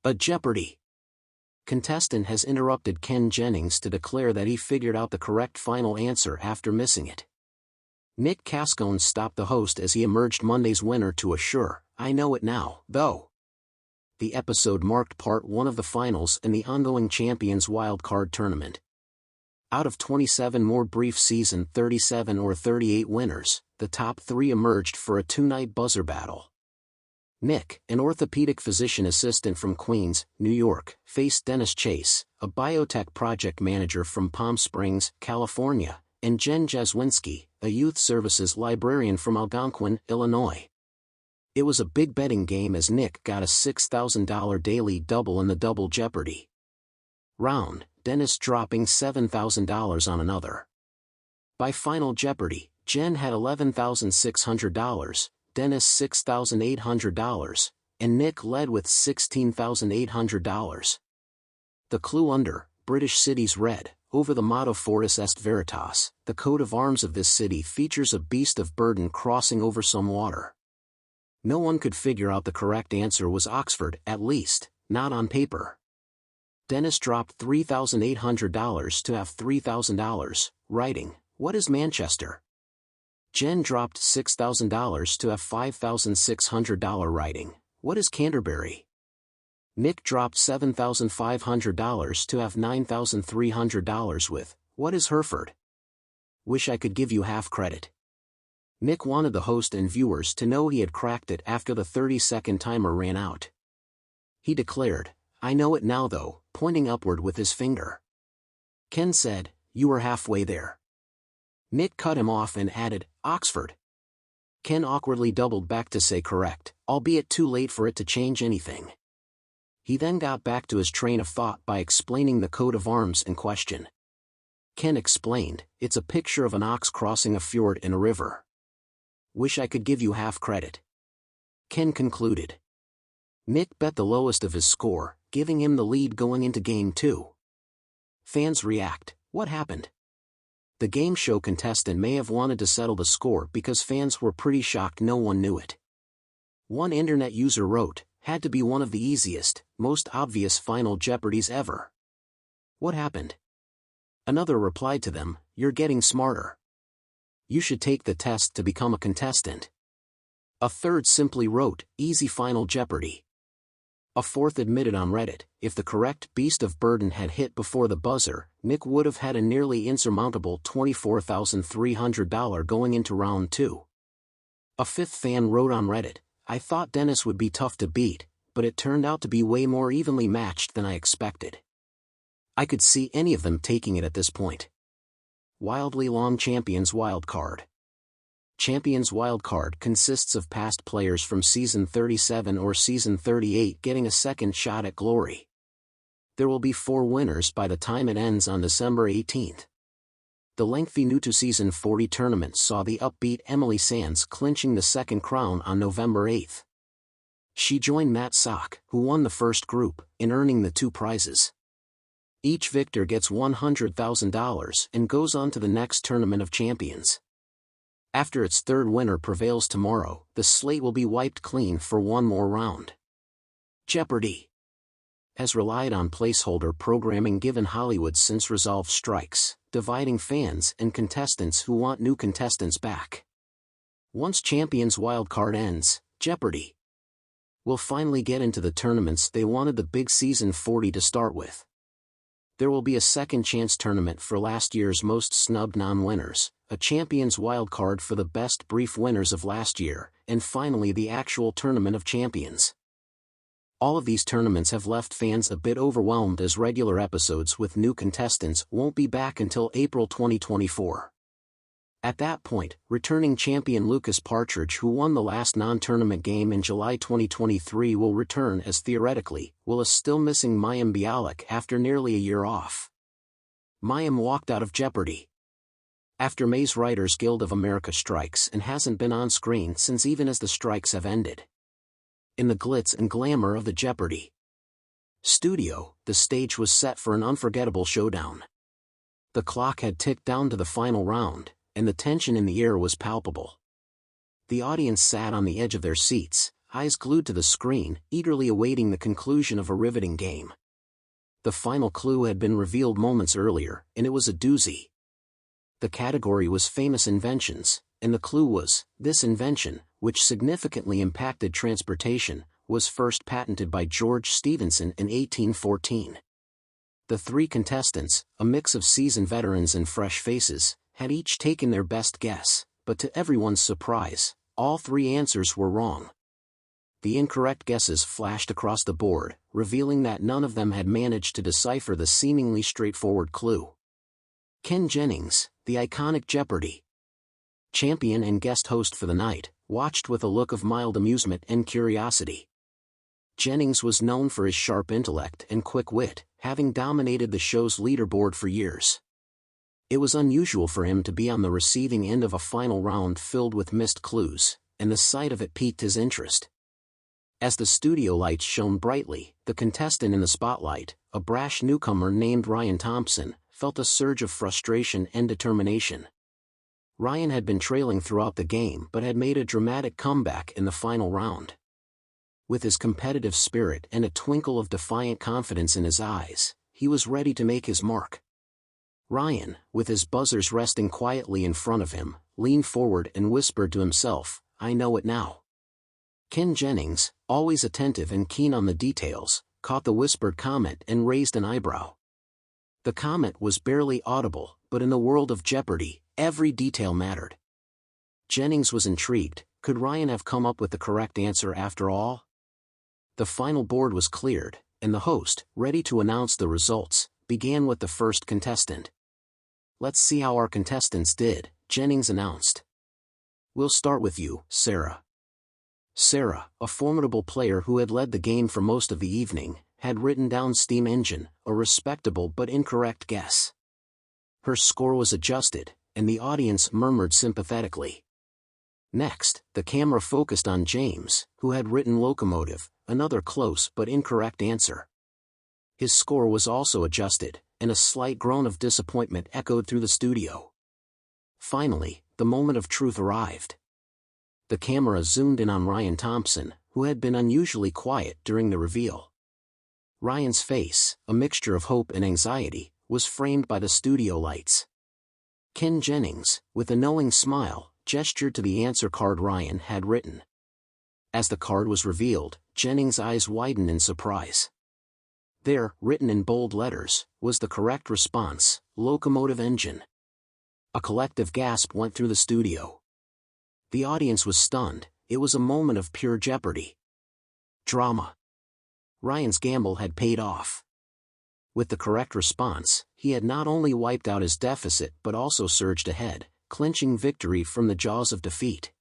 A Jeopardy! Contestant has interrupted Ken Jennings to declare that he figured out the correct final answer after missing it. Nick Cascone stopped the host as he emerged Monday's winner to assure, "I know it now, though." The episode marked part 1 of the finals in the ongoing Champions wildcard tournament. Out of 27 more brief season 37 or 38 winners, the top 3 emerged for a 2-night buzzer battle. Nick, an orthopedic physician assistant from Queens, New York, faced Dennis Chase, a biotech project manager from Palm Springs, California, and Jen Jaswinski, a youth services librarian from Algonquin, Illinois. It was a big betting game as Nick got a $6,000 daily double in the Double Jeopardy round, Dennis dropping $7,000 on another. By Final Jeopardy, Jen had $11,600, Dennis $6,800, and Nick led with $16,800. The clue under British cities read, over the motto Fortis est veritas, the coat of arms of this city features a beast of burden crossing over some water. No one could figure out the correct answer was Oxford, at least, not on paper. Dennis dropped $3,800 to have $3,000, writing, "What is Manchester?" Jen dropped $6,000 to have $5,600 writing, "What is Canterbury?" Nick dropped $7,500 to have $9,300 with, "What is Hereford?" Wish I could give you half credit. Nick wanted the host and viewers to know he had cracked it after the 30-second timer ran out. He declared, "I know it now though," pointing upward with his finger. Ken said, "You were halfway there." Nick cut him off and added, "Oxford." Ken awkwardly doubled back to say correct, albeit too late for it to change anything. He then got back to his train of thought by explaining the coat of arms in question. Ken explained, "It's a picture of an ox crossing a fjord in a river." Wish I could give you half credit. Ken concluded. Nick bet the lowest of his score, giving him the lead going into Game 2. Fans react, what happened? The game show contestant may have wanted to settle the score because fans were pretty shocked no one knew it. One internet user wrote, "Had to be one of the easiest, most obvious Final Jeopardies ever. What happened?" Another replied to them, "You're getting smarter. You should take the test to become a contestant." A third simply wrote, "Easy Final Jeopardy." A fourth admitted on Reddit, if the correct beast of burden had hit before the buzzer, Nick would have had a nearly insurmountable $24,300 going into round 2. A fifth fan wrote on Reddit, "I thought Dennis would be tough to beat, but it turned out to be way more evenly matched than I expected. I could see any of them taking it at this point." Wildly long Champions wildcard. Champions wildcard consists of past players from Season 37 or Season 38 getting a second shot at glory. There will be 4 winners by the time it ends on December 18th. The lengthy new-to-Season 40 tournament saw the upbeat Emily Sands clinching the second crown on November 8th. She joined Matt Sock, who won the first group, in earning the 2 prizes. Each victor gets $100,000 and goes on to the next Tournament of Champions. After its third winner prevails tomorrow, the slate will be wiped clean for one more round. Jeopardy! Has relied on placeholder programming given Hollywood since resolved strikes, dividing fans and contestants who want new contestants back. Once Champions wildcard ends, Jeopardy! Will finally get into the tournaments they wanted the big Season 40 to start with. There will be a second chance tournament for last year's most snubbed non-winners, a Champions wildcard for the best brief winners of last year, and finally the actual Tournament of Champions. All of these tournaments have left fans a bit overwhelmed as regular episodes with new contestants won't be back until April 2024. At that point, returning champion Lucas Partridge, who won the last non-tournament game in July 2023, will return as theoretically, will a still missing mayim bialik after nearly a year off. Mayim walked out of Jeopardy! After May's Writers Guild of America strikes and hasn't been on screen since even as the strikes have ended. In the glitz and glamour of the Jeopardy! Studio, the stage was set for an unforgettable showdown. The clock had ticked down to the final round, and the tension in the air was palpable. The audience sat on the edge of their seats, eyes glued to the screen, eagerly awaiting the conclusion of a riveting game. The final clue had been revealed moments earlier, and it was a doozy. The category was famous inventions, and the clue was, this invention, which significantly impacted transportation, was first patented by George Stephenson in 1814. The three contestants, a mix of seasoned veterans and fresh faces, had each taken their best guess, but to everyone's surprise, all three answers were wrong. The incorrect guesses flashed across the board, revealing that none of them had managed to decipher the seemingly straightforward clue. Ken Jennings, the iconic Jeopardy champion and guest host for the night, watched with a look of mild amusement and curiosity. Jennings was known for his sharp intellect and quick wit, having dominated the show's leaderboard for years. It was unusual for him to be on the receiving end of a final round filled with missed clues, and the sight of it piqued his interest. As the studio lights shone brightly, the contestant in the spotlight, a brash newcomer named Ryan Thompson, felt a surge of frustration and determination. Ryan had been trailing throughout the game but had made a dramatic comeback in the final round. With his competitive spirit and a twinkle of defiant confidence in his eyes, he was ready to make his mark. Ryan, with his buzzers resting quietly in front of him, leaned forward and whispered to himself, "I know it now." Ken Jennings, always attentive and keen on the details, caught the whispered comment and raised an eyebrow. The comment was barely audible, but in the world of Jeopardy, every detail mattered. Jennings was intrigued. Could Ryan have come up with the correct answer after all? The final board was cleared, and the host, ready to announce the results, began with the first contestant. "Let's see how our contestants did," Jennings announced. "We'll start with you, Sarah." Sarah, a formidable player who had led the game for most of the evening, had written down steam engine, a respectable but incorrect guess. Her score was adjusted, and the audience murmured sympathetically. Next, the camera focused on James, who had written locomotive, another close but incorrect answer. His score was also adjusted, and a slight groan of disappointment echoed through the studio. Finally, the moment of truth arrived. The camera zoomed in on Ryan Thompson, who had been unusually quiet during the reveal. Ryan's face, a mixture of hope and anxiety, was framed by the studio lights. Ken Jennings, with a knowing smile, gestured to the answer card Ryan had written. As the card was revealed, Jennings' eyes widened in surprise. There, written in bold letters, was the correct response: locomotive engine. A collective gasp went through the studio. The audience was stunned. It was a moment of pure Jeopardy drama. Ryan's gamble had paid off. With the correct response, he had not only wiped out his deficit but also surged ahead, clinching victory from the jaws of defeat.